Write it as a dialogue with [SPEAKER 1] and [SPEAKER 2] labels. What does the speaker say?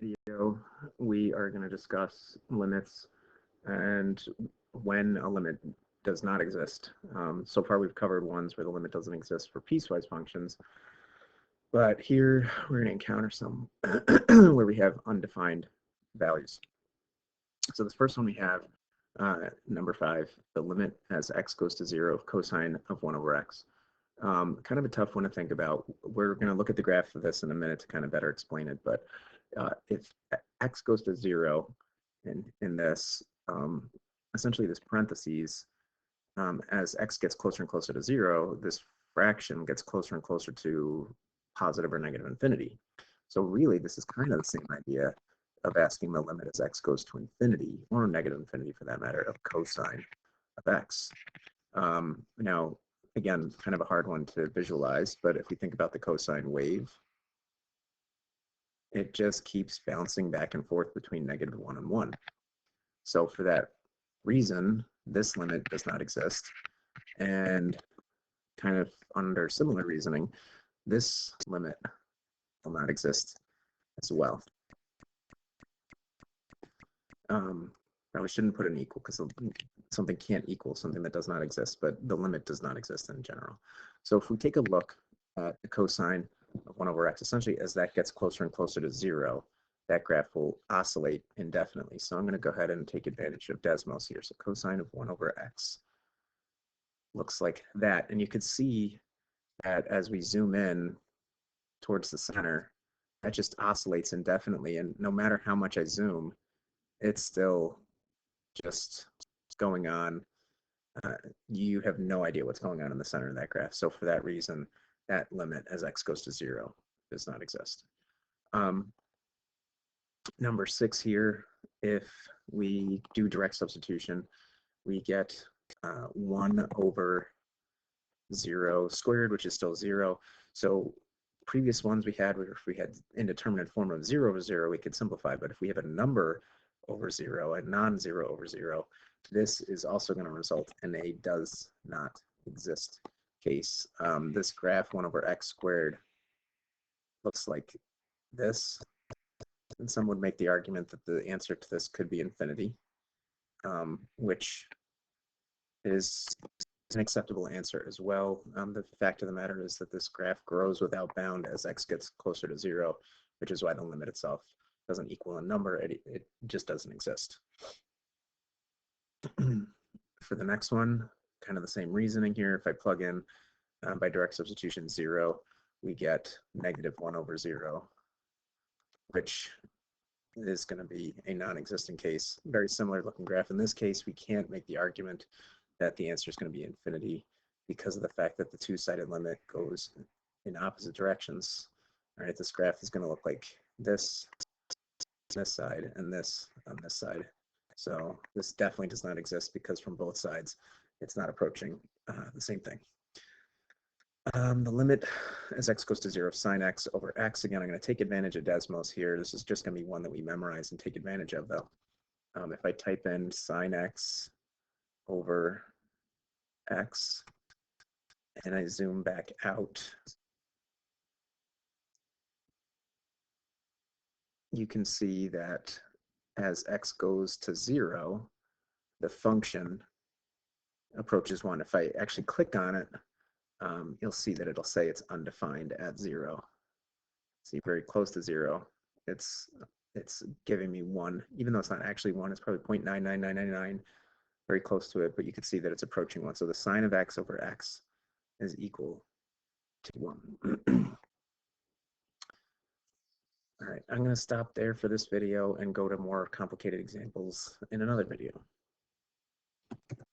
[SPEAKER 1] video, we are going to discuss limits and when a limit does not exist. So far, we've covered ones where the limit doesn't exist for piecewise functions, but here we're going to encounter some where we have undefined values. So this first one we have, number 5, the limit as x goes to 0 of cosine of 1 over x. Kind of a tough one to think about. We're going to look at the graph of this in a minute to kind of better explain it, but if x goes to 0 in this, essentially this parentheses, as x gets closer and closer to 0, this fraction gets closer and closer to positive or negative infinity. So really, this is kind of the same idea of asking the limit as x goes to infinity, or negative infinity for that matter, of cosine of x. Now, again, kind of a hard one to visualize, but if we think about the cosine wave, it just keeps bouncing back and forth between -1 and 1. So for that reason, this limit does not exist. And kind of under similar reasoning, this limit will not exist as well. Probably shouldn't put an equal because something can't equal something that does not exist, but the limit does not exist in general. So if we take a look at the cosine of 1 over x, essentially as that gets closer and closer to 0, that graph will oscillate indefinitely. So I'm going to go ahead and take advantage of Desmos here. So cosine of 1 over x looks like that. And you can see that as we zoom in towards the center, that just oscillates indefinitely. And no matter how much I zoom, it's still just going on. You have no idea what's going on in the center of that graph. So for that reason, that limit as x goes to 0 does not exist. Number 6 here, if we do direct substitution, we get 1 over 0 squared, which is still 0. So previous ones we had, if we had indeterminate form of 0 over 0, we could simplify. But if we have a number over 0, a non-zero over 0, this is also going to result in a does not exist case. This graph 1 over x squared looks like this. And some would make the argument that the answer to this could be infinity, which is an acceptable answer as well. The fact of the matter is that this graph grows without bound as x gets closer to 0, which is why the limit itself doesn't equal a number. It just doesn't exist. For the next one, kind of the same reasoning here. If I plug in by direct substitution 0, we get -1 over 0, which is going to be a non-existent case. Very similar looking graph. In this case, we can't make the argument that the answer is going to be infinity because of the fact that the two-sided limit goes in opposite directions. All right, this graph is going to look like this on this side and this on this side. So this definitely does not exist because from both sides, it's not approaching the same thing. The limit as x goes to 0 of sine x over x. Again, I'm going to take advantage of Desmos here. This is just going to be one that we memorize and take advantage of, though. If I type in sine x over x and I zoom back out, you can see that as x goes to 0, the function approaches 1. If I actually click on it, you'll see that it'll say it's undefined at 0. See, very close to 0. It's giving me 1, even though it's not actually 1. It's probably 0.99999, very close to it, but you can see that it's approaching 1. So the sine of x over x is equal to 1. All right, I'm going to stop there for this video and go to more complicated examples in another video.